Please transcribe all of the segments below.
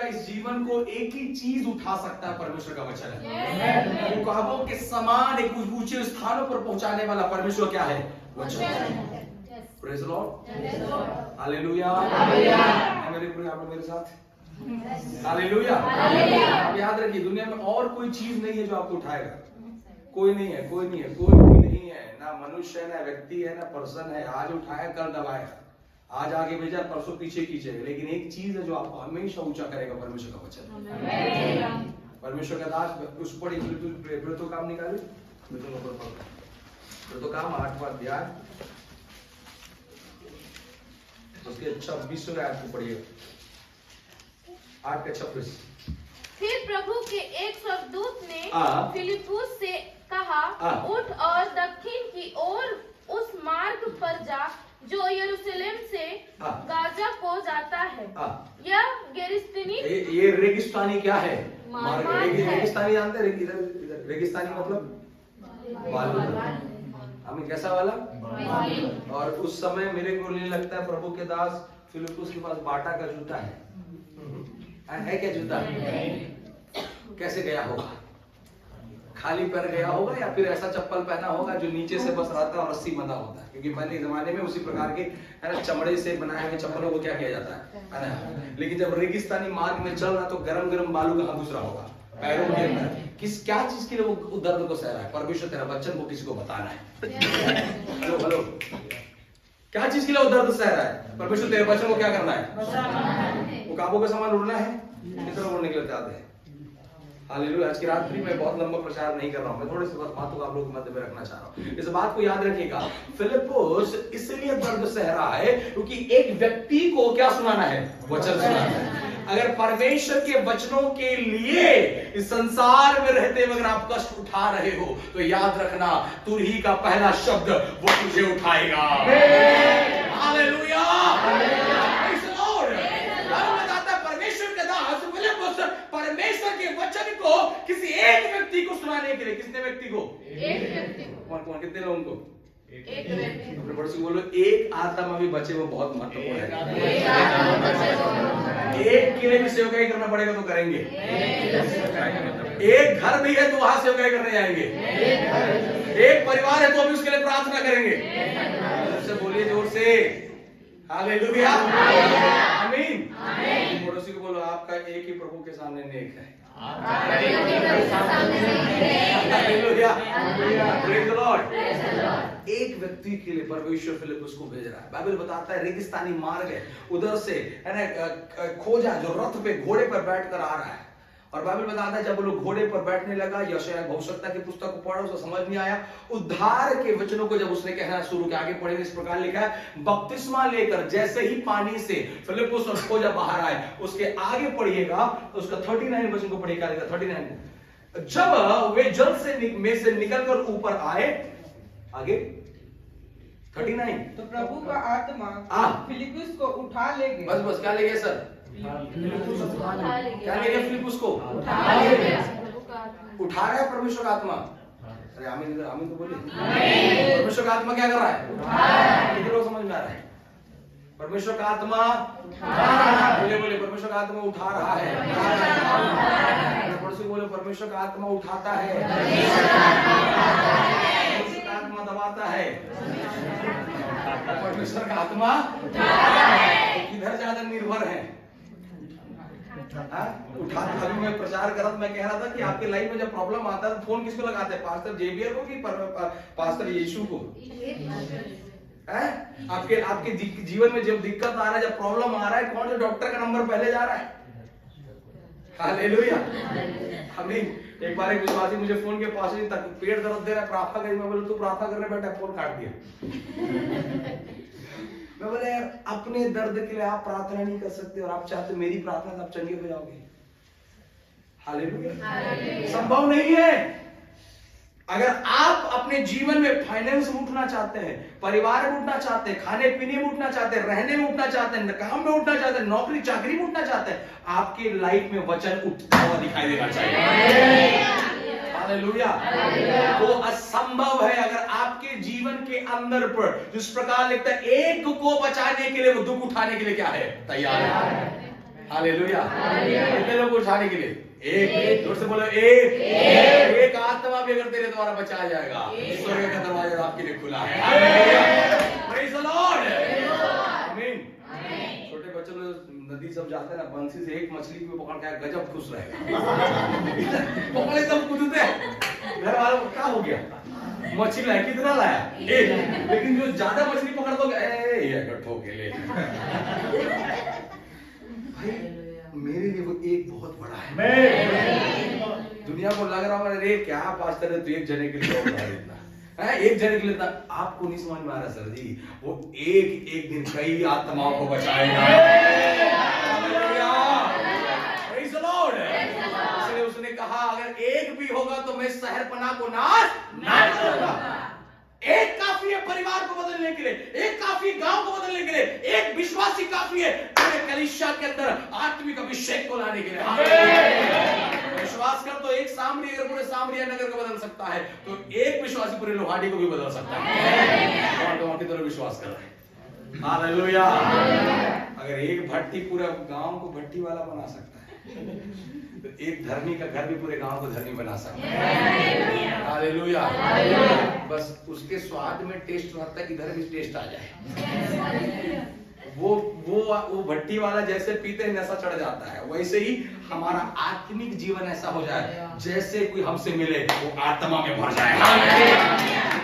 सुनिएगा, इस जीवन को एक ही चीज उठा सकता है, परमेश्वर का वचन है। मुकाबलों के समान एक ऊंचे स्थानों पर पहुंचाने वाला परमेश्वर क्या है? वचन है। Praise the Lord, hallelujah. मेरे साथ हालेलुया। आप याद रखिए, दुनिया में और कोई चीज नहीं है जो आपको उठाएगा। कोई नहीं है, कोई नहीं है, कोई भी नहीं है, ना मनुष्य है, ना व्यक्ति है, ना पर्सन है। आज उठाया कल दबाएगा, आज आगे भेजा परसों पीछे खींचेगा, लेकिन एक चीज है जो आपको हमेशा ऊंचा करेगा, परमेश्वर का वचन। परमेश्वर का दास उस पर तो काम निकाले, तो काम 8वां अध्याय उसके 26 आयत को पढ़िए, 8 के 26। फिर प्रभु के एक स्वर्गदूत ने फिलिप्पुस से कहा, उठ और दक्षिण की ओर उस मार्ग पर जा जो यरूशलेम से गाजा को जाता है। यह गेरिस्तानी, ये रेगिस्तानी क्या है? मार्ग। रेगिस्तानी जानते हैं? रेगिस्तानी मतलब बालू। हमें कैसा वाला? और उस समय मेरे को नहीं लगता है प्रभु के दास फिलिप्पुस के पास बाटा का जूता है क्या जूता? कैसे गया होगा? खाली पैर गया होगा या फिर ऐसा चप्पल पहना होगा जो नीचे से बस रहता है और रस्सी बंधा होता है, क्योंकि पहले जमाने में उसी प्रकार के है ना चमड़े से बनाए हुए चप्पलों को क्या किया जाता है ना। लेकिन जब रेगिस्तानी मार्ग में चल रहा तो गरम गरम बालू कहाँ घुस रहा होगा? पैरों के अंदर। किस क्या चीज के लिए वो दर्द को सह रहा है? परमेश्वर तेरा वचन को किसी को बताना है। हेलो हेलो, क्या चीज के लिए वो दर्द सह रहा है? परमेश्वर तेरे वचन को क्या करना है? वो काबू का सामान उड़ना है, कितना उड़ने के लिए चाहते हैं। हालेलुया। आज की रात्रि में बहुत लंबा प्रचार नहीं कर रहा हूं, मैं थोड़ी सी बातों को आप लोगों के मध्य में रखना चाह रहा हूं। इस बात को याद रखिएगा, फिलिप्पुस इसलिए दर्द सह रहा है क्योंकि एक व्यक्ति को क्या सुनाना है? वचन सुनाना है। अगर परमेश्वर के वचनों के लिए इस संसार में रहते हुए अगर आप कष्ट उठा रहे हो तो याद रखना, तुरही का पहला शब्द वो तुझे उठाएगा। हालेलुया। परमेश्वर के वचन को किसी एक व्यक्ति को सुनाने के लिए, किसने व्यक्ति को? एक व्यक्ति को। कौन कौन? कितने लोगों को? एक व्यक्ति को। पड़ोसी बोलो, एक आत्मा भी बचे वो बहुत महत्वपूर्ण है। एक के लिए भी सेवकाई करना पड़ेगा तो करेंगे। एक घर भी है तो वहां सेवकाई करने जाएंगे। एक परिवार है तो भी उसके लिए प्रार्थना करेंगे। उससे बोलिए जोर से, हालेलुया, आमीन। पड़ोसी को बोलो, आपका एक ही प्रभु के सामने नेक है। Hallelujah, praise the Lord. एक व्यक्ति के लिए परमेश्वर फिलिप्पुस को भेज रहा है। बाइबल बताता है रेगिस्तानी मार्ग है, उधर से है ना खोजा जो रथ पे घोड़े पर बैठकर आ रहा है। और बाइबल बताता है जब वो लोग घोड़े पर बैठने लगा, यशायाह भविष्यवक्ता की पुस्तक को पढ़ा, उसको समझ नहीं आया। उद्धार के वचनों को जब उसने कहना शुरू किया, आगे पढ़ेंगे, इस प्रकार लिखा है, बपतिस्मा लेकर जैसे ही पानी से फिलिप्पुस और खोजा बाहर आए, उसके आगे पढ़िएगा, उसका 39 वचन को पढ़िएगा, 39। जब वे जल से निकलकर ऊपर आए, आगे 39, तो प्रभु का आत्मा फिलिप्पुस को उठा ले गया। बस क्या ले गया सर? क्या ले गया फिलिप्पुस को? उठा रहा है परमेश्वर का आत्मा। अरे आमीन, आमीन तो बोलिए। परमेश्वर का आत्मा क्या कर रहा है? कितने लोग समझ में आ रहा है? परमेश्वर का आत्मा बोले परमेश्वर का आत्मा उठा रहा है। बोले परमेश्वर का आत्मा उठाता है, परमेश्वर का आत्मा दबाता है, परमेश्वर का आत्मा किधर ज्यादा निर्भर है? उठा। अभी मैं प्रचार कर रहा था, मैं कह रहा था कि आपके लाइफ में जब प्रॉब्लम आता है तो फोन किसको लगाते हैं? पास्टर जेवियर को कि पास्टर यीशु को? आपके जीवन में जब दिक्कत आ रहा है, जब प्रॉब्लम आ रहा है, कौन सा डॉक्टर का नंबर पहले जा रहा है? हालेलुया, आमीन। एक बार एक विश्वासी मुझे फोन के पास ही तक पेट दर्द दे रहा है, प्रार्थना करी। मैं बोले तू प्रार्थना करने बैठा, फोन काट दिया। मैं बोले यार, अपने दर्द के लिए आप प्रार्थना नहीं कर सकते और आप चाहते मेरी प्रार्थना से आप चंगे हो जाओगे? हालेलुया, संभव नहीं है। अगर आप अपने जीवन में फाइनेंस में उठना चाहते हैं, परिवार में उठना चाहते हैं, खाने पीने में उठना चाहते हैं, रहने में उठना चाहते हैं, काम में उठना चाहते हैं, नौकरी चाकरी में उठना चाहते हैं, आपके लाइफ में वचन उठता हुआ दिखाई देना चाहिए। हालेलुया। वो असंभव है अगर आपके जीवन के अंदर पर जिस प्रकार लिखता है, एक को बचाने के लिए वो दुख उठाने के लिए क्या है? तैयार है। हालेलुया। कितने लोग उठाने के लिए? एक। जोर से बोलो एक आत्मा भी अगर तेरे द्वारा बचाया जाएगा, स्वर्ग का दरवाजा आपके लिए खुला है। Praise the Lord. आमीन। छोटे बच्चों लोग नदी सब जाते हैं ना, बंसी से एक मछली को पकड़ के गजब खुश रहेगा। पकड़े तब कूदते हैं। घर वालों को क्या हो गया? मछली लाया, कितना लाया? एक। लेकिन जो ज्यादा मछली पकड़ दोगे, ये गट्ठो के लिए। मेरे लिए वो एक बहुत बड़ा है। दुनिया को लग रहा होगा अरे क्या पास्टर है तू एक जने के लिए इतना, एक जने के लिए इतना। आपको नहीं समझ में आ रहा सर जी, वो एक दिन कई आत्माओं को बचाएगा। Praise the Lord. इसलिए उसने कहा अगर एक भी होगा तो मैं शहरपनाह को नाश ना करूंगा। एक काफी है परिवार को बदलने के लिए, एक काफी गांव को बदलने के लिए, एक विश्वासी काफी है पूरे कलीसिया के अंदर आत्मिक अभिषेक को लाने के लिए। विश्वास कर तो एक सामरी अगर पूरे सामरिया नगर को बदल सकता है, तो एक विश्वासी पूरे लोहाड़ी को भी बदल सकता है। और की तरह विश्वास कर रहे हैं। हालेलुया। अगर एक भट्टी पूरा गांव को भट्टी वाला बना सकता है, तो एक धर्मी का घर भी पूरे गांव को धर्मी बना सकता है। हालेलुया। बस उसके स्वाद में टेस्ट रहता है कि इधर भी टेस्ट आ जाए। वो भट्टी वाला जैसे पीते ही नशा चढ़ जाता है, वैसे ही हमारा आत्मिक जीवन ऐसा हो जाए जैसे कोई हमसे मिले वो आत्मा में भर जाए।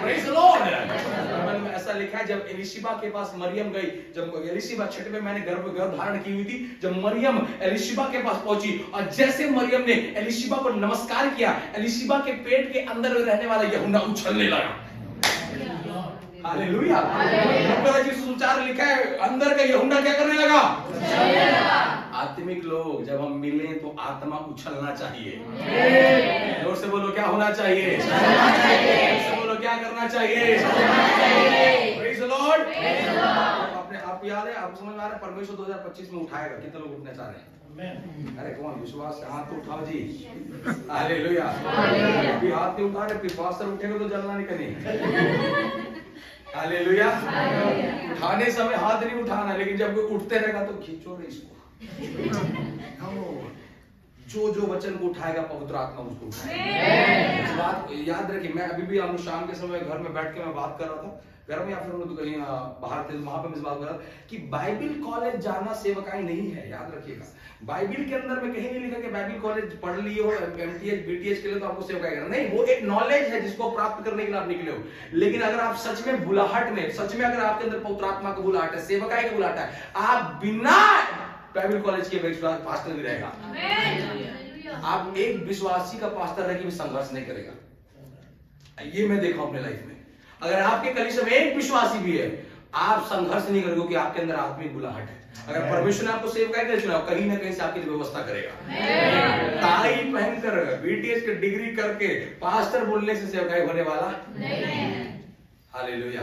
Praise the Lord. बाइबल में ऐसा लिखा है जब एलिशिबा के पास मरियम गई, जब एलिशिबा 6वें महीने गर्भ धारण की हुई थी, जब मरियम एलिशिबा के पास पहुंची और जैसे मरियम ने एलिशिबा को नमस्कार किया, एलिशिबा के पेट के अंदर रहने वाला यूहन्ना उछलने लगा। हालेलुया। सुचार लिखा है अंदर का यूहन्ना क्या करने लगा? आत्मिक लोग जब हम मिले तो आत्मा उछलना चाहिए। जोर से बोलो क्या होना चाहिए? जोर से बोलो क्या करना चाहिए? Praise the Lord. अपने आप याद है, आप समझ में आ रहा है परमेश्वर 2025 में उठाएगा। कितने लोग उठना चाह रहे हैं? अरे कौन विश्वास से हाथ तो उठाओ जी। हालेलुया। अभी हाथ नहीं उठा रहे, फिर पास्टर उठेगा तो जलना नहीं करेंगे। हालेलुया। उठाने समय हाथ नहीं उठाना, लेकिन जब कोई उठते रहेगा तो खींचो रे इसको। जो वचन को उठाएगा पवित्र आत्मा उसको उठाएगा। इस बात याद रखिए। मैं अभी भी हम शाम के समय घर में बैठ के मैं बात कर रहा था, घर में या फिर हम कहीं बाहर थे, वहां पे मैं बात कर रहा था कि बाइबिल कॉलेज जाना सेवकाई नहीं है। याद रखिएगा, बाइबिल के अंदर में कहीं नहीं लिखा कि बाइबिल कॉलेज पढ़ लिए हो एमटीएच बीटीएच के लिए तो आपको सेवकाई करना नहीं। वो एक नॉलेज है जिसको प्राप्त करने के लिए आप निकले हो। लेकिन अगर आप सच में बुलाहट में, सच में अगर आपके अंदर पवित्र आत्मा का बुलाहट है, सेवकाई का बुलाहट है, आप बिना बाइबिल कॉलेज के पास्टर भी रहेगा। आप एक विश्वासी का पास्टर रह के भी संघर्ष नहीं करेगा। ये मैं देखा अपने लाइफ में। अगर आपके कलीसिया में एक विश्वासी भी है, आप संघर्ष नहीं करोगे कि आपके अंदर आत्मिक बुलाहट है। अगर परमेश्वर ने आपको सेवकाई के लिए चुना, कहीं ना कहीं से आपकी व्यवस्था करेगा। टाई पहनकर बीटीएस की डिग्री करके पास्टर बोलने से सेवकाई होने वाला नहीं। हालेलुया।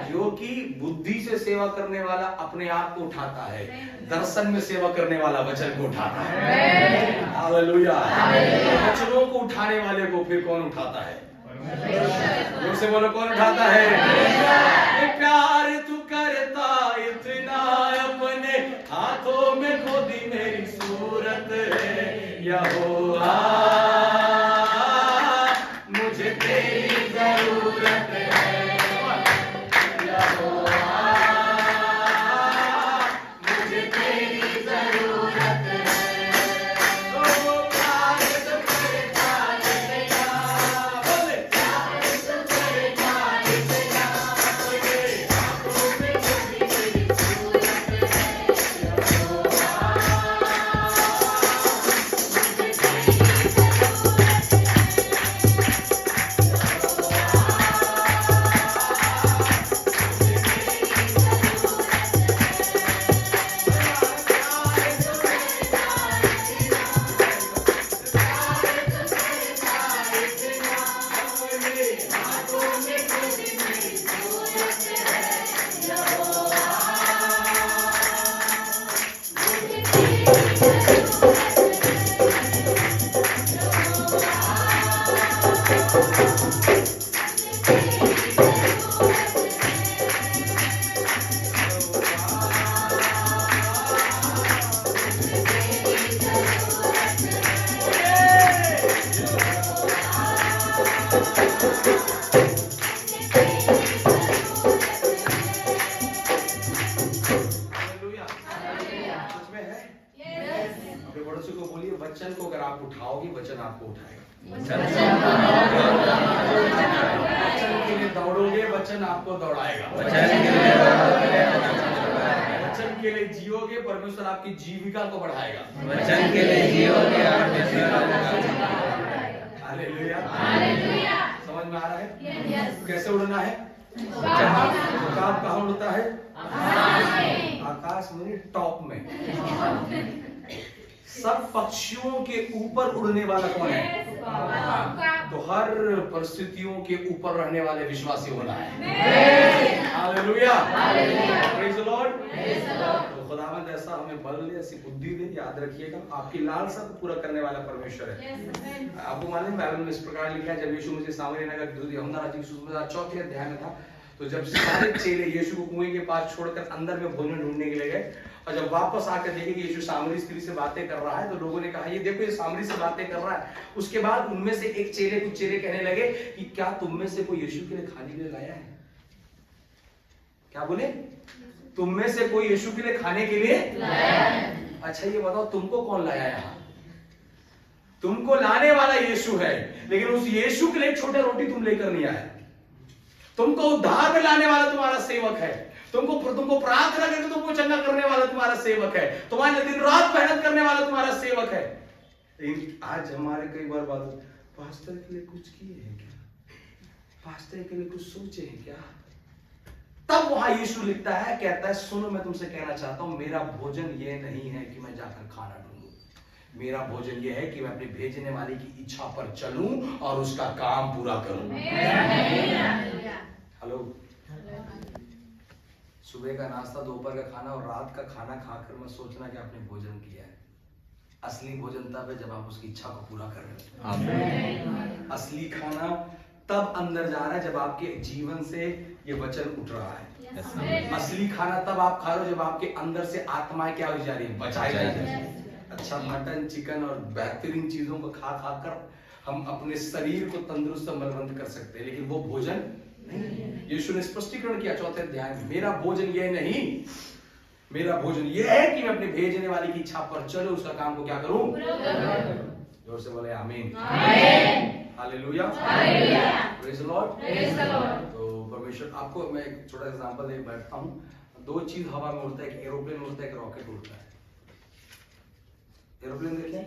क्योंकि बुद्धि से सेवा करने वाला अपने आप को उठाता है, दर्शन में सेवा करने वाला वचन को उठाता है। हालेलुया। वचनों को उठाने वाले को फिर कौन उठाता है? से बोलो कौन उठाता है? प्यार तू करता इतना, अपने हाथों में खोदी मेरी सूरत है। यहोवा मुझे तेरी जरूरत है। यहोवा मुझे तेरी जरूरत है। तो प्यार तू करता इतना, बोले प्यार तू करता इतना, हाथों में खोदी मेरी सूरत है। यहोवा मुझे तेरी अपने पड़ोसी को बोलिए, वचन को अगर आप उठाओगे, वचन आपको उठाएगा। वचन के लिए दौड़ोगे, वचन आपको दौड़ाएगा। वचन के लिए जियोगे, परमेश्वर आपकी जीविका को बढ़ाएगा। वचन के लिए जियोगे, हालेलुया। समझ में आ रहा है? कैसे उड़ना है? उकाब कहाँ उड़ता है? आकाश में, टॉप में। सब पक्षियों के ऊपर उड़ने वाला कौन है? तो हर परिस्थितियों के ऊपर रहने वाले विश्वासी होना है। Hallelujah, praise the Lord. तो खुदावंद ऐसा हमें बल दे, ऐसी बुद्धि दे। याद रखिएगा, आपकी लालसा को पूरा करने वाला परमेश्वर है। आपको मालूम है बाइबल में इस प्रकार लिखा है, जब यीशु मसीह सामरिया नगर यूहन्ना राज्य के सुसमाचार 4 अध्याय में था, तो जब सारे चेले यीशु को कुएं के पास छोड़कर अंदर में भोजन ढूंढने के लिए गए, और जब वापस आकर देखे कि यीशु सामरी स्त्री से बातें कर रहा है, तो लोगों ने कहा, ये देखो ये सामरी से बातें कर रहा है। उसके बाद उनमें से एक चेले, कुछ चेले कहने लगे कि क्या तुम में से कोई यीशु के लिए खाने के लिए लाया है? क्या बोले? तुम में से कोई यीशु के लिए खाने के लिए लाया है? अच्छा ये बताओ, तुमको कौन लाया यहाँ? तुमको लाने वाला यीशु है, लेकिन उस यीशु के लिए एक छोटा रोटी तुम लेकर नहीं आए। तुमको उद्धार में लाने वाला तुम्हारा सेवक है। तुमको प्रार्थना करके तुमको चंगा करने वाला तुम्हारा सेवक है। तुम्हारे दिन रात मेहनत करने वाला तुम्हारा सेवक है। लेकिन आज हमारे कई बार बात, पास्टर के लिए कुछ किए हैं क्या? पास्टर के लिए कुछ सोचे हैं क्या? तब वहां यीशु लिखता है, कहता है, सुनो मैं तुमसे कहना चाहता हूं, मेरा भोजन ये नहीं है कि मैं जाकर खाना ढूंढूं। मेरा भोजन ये है कि मैं अपने भेजने वाले की इच्छा पर चलूं और उसका काम पूरा करूं। हेलो, सुबह का नाश्ता, दोपहर का खाना और रात का खाना खाकर मत सोचना कि आपने भोजन किया है। असली भोजन तब है जब आप उसकी इच्छा को पूरा कर रहे हो। असली खाना तब अंदर जा रहा है जब आपके जीवन से ये वचन उठ रहा है। असली खाना तब आप खा रहे हो जब आपके अंदर से आत्माएं क्या हो जा रही है, बचाई जा रही है। अच्छा मटन, चिकन और बेहतरीन चीजों को खा खाकर हम अपने शरीर को तंदुरुस्त और बलवंत कर सकते हैं, लेकिन वो भोजन नहीं। यीशु ने स्पष्टीकरण किया 4 अध्याय में, मेरा भोजन ये नहीं, मेरा भोजन ये है कि मैं अपने भेजने वाले की इच्छा पर चलूं, उसका काम को क्या करूं? जोर से बोले आमीन। Hallelujah, praise the Lord. तो परमेश्वर, आपको मैं एक छोटा एग्जांपल दे बैठता हूं। 2 चीज हवा में उड़ता है, एक एरोप्लेन उड़ता है, एक रॉकेट उड़ता है। एरोप्लेन देखें,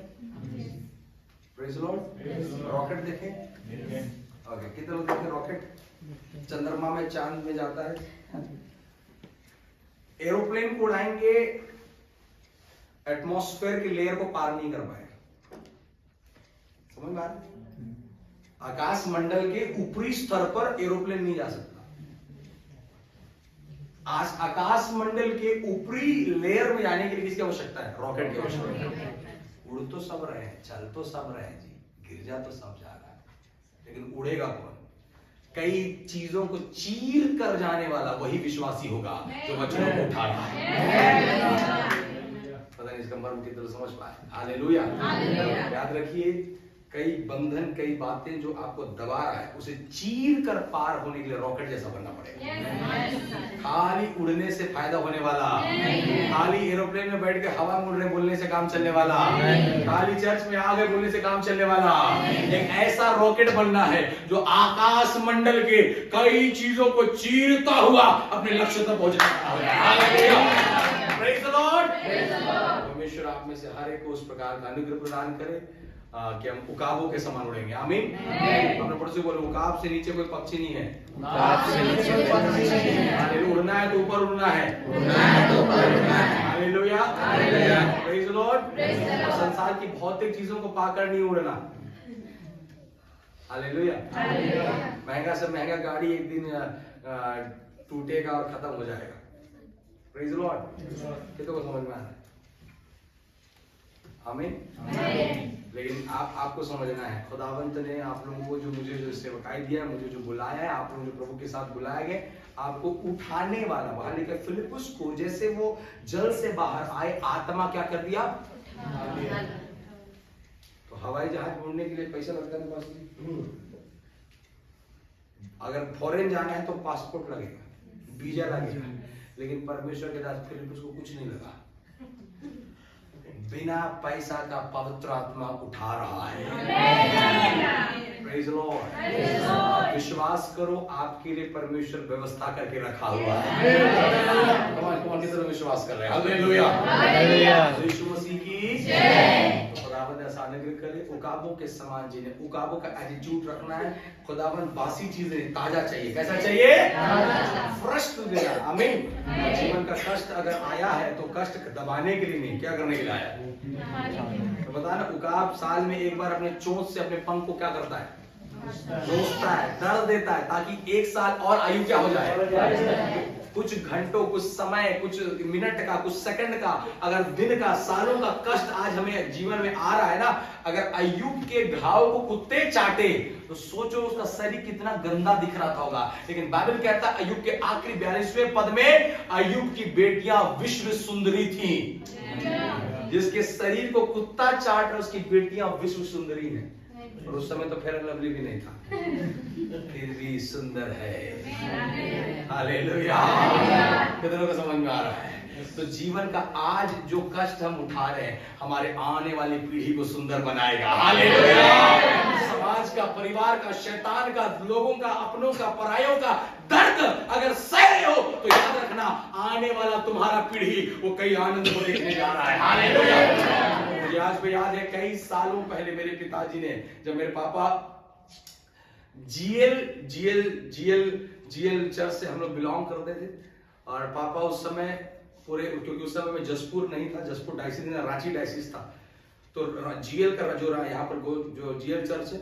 प्रेज़ द लॉर्ड। रॉकेट देखें, ओके। कितने लोग देखे रॉकेट? चंद्रमा में, चांद में जाता है। एरोप्लेन को उड़ाएंगे, एटमॉस्फेयर की लेयर को पार नहीं कर पाएगा। समझ में आ रहा है? आकाश मंडल के ऊपरी स्तर पर एरोप्लेन नहीं जा सकता। आज आकाश मंडल के ऊपरी लेयर में जाने के लिए किसकी आवश्यकता है? रॉकेट की आवश्यकता है। उड़ तो सब रहे हैं, चल तो सब रहे हैं जी, गिरजा तो सब जा रहा है, लेकिन उड़ेगा कौन? कई चीजों को चीर कर जाने वाला वही विश्वासी होगा जो वचनों को उठा रहा है। पता नहीं इसका मर्म कितना समझ पाए। हालेलुया। याद रखिए, कई बंधन, कई बातें जो आपको दबा रहा है, उसे चीर कर पार होने के लिए रॉकेट जैसा बनना पड़ेगा। खाली उड़ने से फायदा होने वाला, खाली एरोप्लेन में बैठ के हवा में उड़ने बोलने से काम चलने वाला, खाली चर्च में आ गए बोलने से काम चलने वाला, एक ऐसा रॉकेट बनना है जो आकाश मंडल के कई चीजों को चीरता हुआ अपने लक्ष्य तक पहुंचना। Praise the Lord. परमेश्वर आप में से हर एक को उस प्रकार का अनुग्रह प्रदान करे कि हम उकाबों के समान उड़ेंगे। आमीन। अपने पड़ोसी बोलो, उकाब से नीचे कोई पक्षी नहीं है। उड़ना है तो ऊपर उड़ना है। Hallelujah, praise the Lord. संसार की भौतिक चीजों को पाकर नहीं उड़ना। हालेलुया। महंगा से महंगा गाड़ी एक दिन टूटेगा और खत्म हो जाएगा। Praise the Lord. कितनों को समझ में आ रहा है? आमीन। लेकिन आपको समझना है, खुदावंत ने आप लोगों को जो मुझे जो सेवकाई दिया, मुझे जो बुलाया है, आप लोगों जो प्रभु के साथ बुलाया गए, आपको उठाने वाला। वहां लिखा फिलिप्पुस को जैसे वो जल से बाहर आए, आत्मा क्या कर दिया? तो हवाई जहाज उड़ने के लिए पैसा लगता है पास। अगर फॉरेन जाना है तो पासपोर्ट लगेगा, वीजा लगेगा, लेकिन परमेश्वर के दास फिलिप्पुस को कुछ नहीं लगा। बिना पैसा का पवित्र आत्मा उठा रहा है। Praise the Lord। आप विश्वास करो, आपके लिए परमेश्वर व्यवस्था करके रखा हुआ है। कौन कितना विश्वास कर रहे हैं? हालेलुया। यीशु मसीह की जय। खुदावंद ऐसा अनुग्रह करे, उकाबों के समान जीने। उकाबों का एटीट्यूड रखना है। खुदावंद बासी चीजें ताजा चाहिए। कैसा चाहिए? फ्रेश देना। आमीन। जीवन का कष्ट अगर आया है तो कष्ट दबाने के लिए नहीं, क्या करने के लिए आया है? तो बता ना, उकाब साल में एक बार अपने चोंच से अपने पंख को क्या करता है? नोचता है, दर्द देता है, ताकि एक साल और आयु क्या हो जाए। कुछ घंटों, कुछ समय, कुछ मिनट का, कुछ सेकंड का, अगर दिन का, सालों का कष्ट आज हमें जीवन में आ रहा है ना, अगर अय्यूब के घाव को कुत्ते चाटे तो सोचो उसका शरीर कितना गंदा दिख रहा था होगा। लेकिन बाइबल कहता है अय्यूब के आखिरी 42वें पद में अय्यूब की बेटियां विश्व सुंदरी थी। जिसके शरीर को कुत्ता चाट रहा, उसकी बेटियां विश्व सुंदरी हैं। और उस समय तो फेयर एंड लवली भी नहीं था, फिर भी सुंदर है। हालेलुया। कितनों को समझ में आ रहा है? तो जीवन का आज जो कष्ट हम उठा रहे हैं, हमारे आने वाली पीढ़ी को सुंदर बनाएगा। हालेलुया। समाज का, परिवार का, शैतान का, लोगों का, अपनों का, परायों का दर्द अगर सह रहे हो तो याद रखना, आने वाला तुम्हारा पीढ़ी वो कई आनंद को देखने जा रहा है। हालेलुया। मुझे आज भी याद है, कई सालों पहले मेरे पिताजी ने, जब मेरे पापा जीएल चर्च से हम लोग बिलोंग करते थे, और पापा उस समय पूरे, क्योंकि उस समय में जसपुर नहीं था, जसपुर डायसिस नहीं था, रांची डायसिस था, तो जीएल का जो यहाँ पर जो जीएल चर्च है,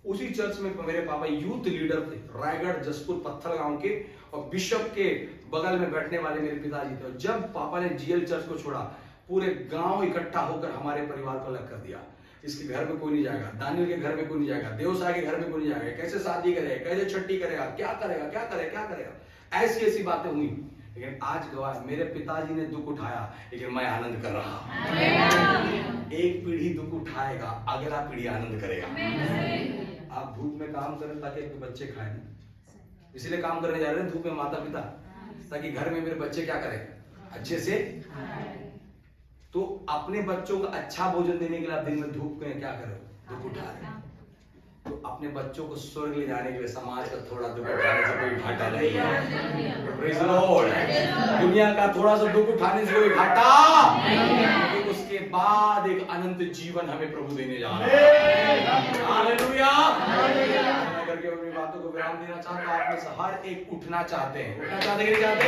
उसी चर्च में मेरे पापा यूथ लीडर थे, रायगढ़, जसपुर, पत्थल गांव के, और बिशप के बगल में बैठने वाले मेरे पिताजी थे। जब पापा ने जीएल चर्च को छोड़ा, पूरे गांव इकट्ठा होकर हमारे परिवार को अलग कर दिया। इसके घर में कोई नहीं जाएगा, दानियल के घर में कोई नहीं जाएगा, देवसाय के घर में कोई नहीं जाएगा, कैसे शादी करेगा, कैसे छठी करेगा, क्या करेगा, क्या करेगा, क्या करेगा, ऐसी बातें हुई। लेकिन आज गवाह, मेरे पिताजी ने दुख उठाया, लेकिन मैं आनंद कर रहा हूं। एक पीढ़ी दुख उठाएगा, अगला पीढ़ी आनंद करेगा। आप धूप में काम करें ताकि आपके बच्चे खाएं, इसलिए काम करने जा रहे हैं धूप में माता पिता, ताकि घर में मेरे बच्चे क्या करें, अच्छे से। तो अपने बच्चों को अच्छा भोजन देने के लिए आप दिन में धूप में क्या करो, दुख उठा रहे। तो अपने बच्चों को स्वर्ग ले जाने के लिए समाज का थोड़ा दुख उठाने से कोई घाटा नहीं है। Praise the Lord. दुनिया का थोड़ा सा दुख उठाने से कोई घाटा नहीं, उसके बाद एक अनंत जीवन हमें प्रभु देने जा रहा है। हालेलुया। करके अपनी बातों को विराम देना चाहता हूं। आप में से हर एक उठना चाहते हैं, उठना चाहते कि नहीं चाहते?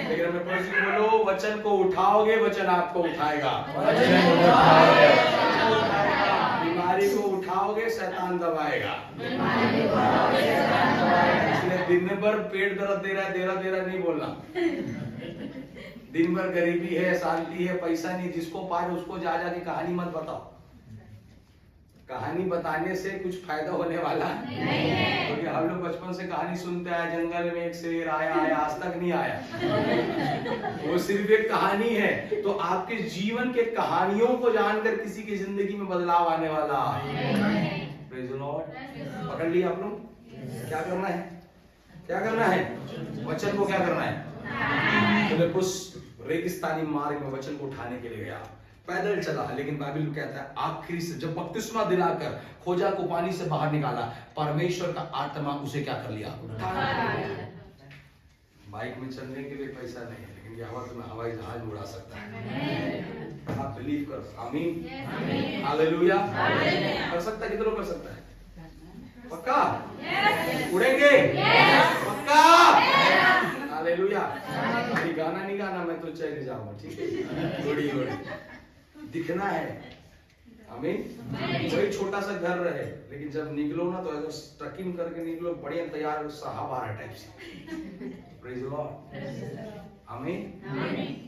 लेकिन हमें पढ़ के बोलो, वचन को उठाओगे, वचन आपको उठाएगा। बीमारी को उठाओगे, शैतान दबाएगा। इसलिए दिन भर पेट दर्द दे रहा नहीं बोलना। दिन भर गरीबी है, शांति है, पैसा नहीं, जिसको पाए उसको जा के कहानी मत बताओ। कहानी बताने से कुछ फायदा होने वाला नहीं है, क्योंकि हम लोग बचपन से कहानी सुनते आए, जंगल में एक शेर आया, आज तक नहीं आया। वो सिर्फ एक कहानी है। तो आपके जीवन के कहानियों को जानकर किसी की जिंदगी में बदलाव आने वाला है। Praise the Lord. पकड़ लिया आप लोग? क्या करना है? क्या करना है? वचन को क्या करना है? फिलिप्पुस रेगिस्तानी मार्ग में वचन को उठाने के लिए गया, पैदल चला, लेकिन बाइबल कहता है आखिरी से जब बपतिस्मा दिलाकर खोजा को पानी से बाहर निकाला, परमेश्वर का आत्मा उसे क्या कर लिया? बाइक में चलने के लिए पैसा नहीं है, लेकिन ये हवा में हवाई जहाज उड़ा सकता है। आप बिलीव करो। आमीन। हालेलुया। कर सकता है? कितना कर सकता है? पक्का? उड़ेंगे? पक्का? हालेलुया। अभी गाना नहीं गाना, मैं तो चले जाऊंगा, ठीक है? उड़ी दिखना है। आमीन। कोई छोटा सा घर रहे, लेकिन जब निकलो ना तो ऐसा ट्रकिंग करके निकलो, बढ़िया तैयार साहबारा टाइप से। Praise the Lord. आमीन।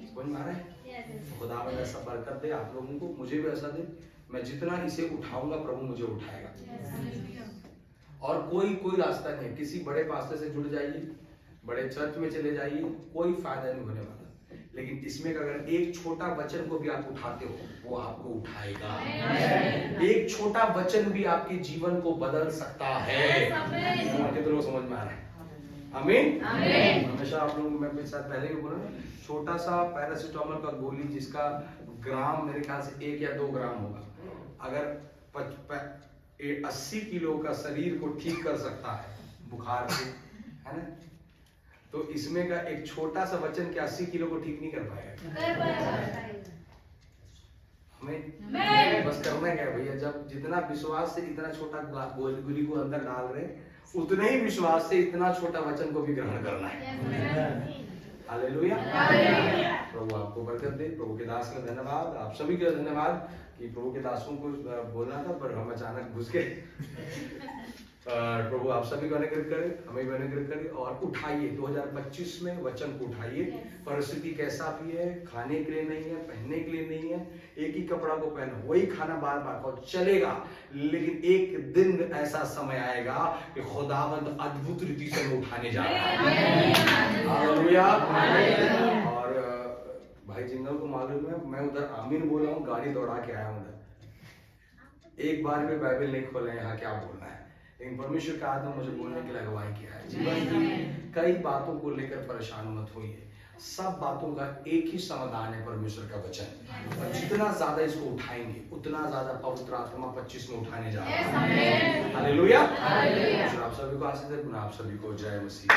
समझ में आ रहा है? खुदा ऐसा बरकत दे आप लोगों को, मुझे भी ऐसा दे। मैं जितना इसे उठाऊंगा, प्रभु मुझे उठाएगा। और कोई रास्ता नहीं है। किसी बड़े पास्टर से जुड़ जाइए, बड़े चर्च में चले जाइए, कोई फायदा नहीं होने वाला। लेकिन इसमें अगर एक छोटा वचन को भी आप उठाते हो, वो आपको उठाएगा। एक छोटा वचन भी आपके जीवन को बदल सकता है। कितने लोग समझ में आ रहा है? आमीन। हमेशा आप लोगों को मैं साथ पहले भी बोला, छोटा सा पैरासीटामोल का गोली जिसका ग्राम मेरे ख्याल से 1 या 2 ग्राम होगा, अगर 80 किलो का शरीर को ठीक कर सकता है बुखार से, है ना, तो इसमें का एक छोटा सा वचन क्या 80 किलो को ठीक नहीं कर पाएगा। हमें बस करना क्या है भैया, जब जितना विश्वास से इतना छोटा गोली को अंदर डाल रहे, उतने ही विश्वास से इतना छोटा वचन को भी ग्रहण करना है। हालेलुया। प्रभु आपको बरकत दे। प्रभु के दास का धन्यवाद, आप सभी का धन्यवाद कि प्रभु के दासों को बोलना था पर हम अचानक घुस गए। प्रभु आप सभी को अनुग्रह करे, हमें भी अनुग्रह करे। और उठाइए 2025 में वचन को उठाइए। परिस्थिति कैसा भी है, खाने के लिए नहीं है, पहनने के लिए नहीं है, एक ही कपड़ा को पहनो, वही खाना बार बार खाओ, चलेगा, लेकिन एक दिन ऐसा समय आएगा कि खुदावंद अद्भुत रीति से हमें उठाने जा रहा है। हालेलुया। और भाई जिंगल को मालूम है, मैं उधर आमीन बोला हूँ, गाड़ी दौड़ा के आया हूँ उधर, एक बार भी बाइबल नहीं खोले यहाँ क्या बोलना है, लेकिन परमेश्वर का आत्मा मुझे बोलने के लिए अगुवाई किया है। जीवन की कई बातों को लेकर परेशान मत होइए, सब बातों का एक ही समाधान है, परमेश्वर का वचन। और जितना ज्यादा इसको उठाएंगे उतना ज्यादा पवित्र आत्मा 25 में उठाने जा रहा है। हालेलुया। आप सभी को आशीष दे, आप सभी को जय मसीह।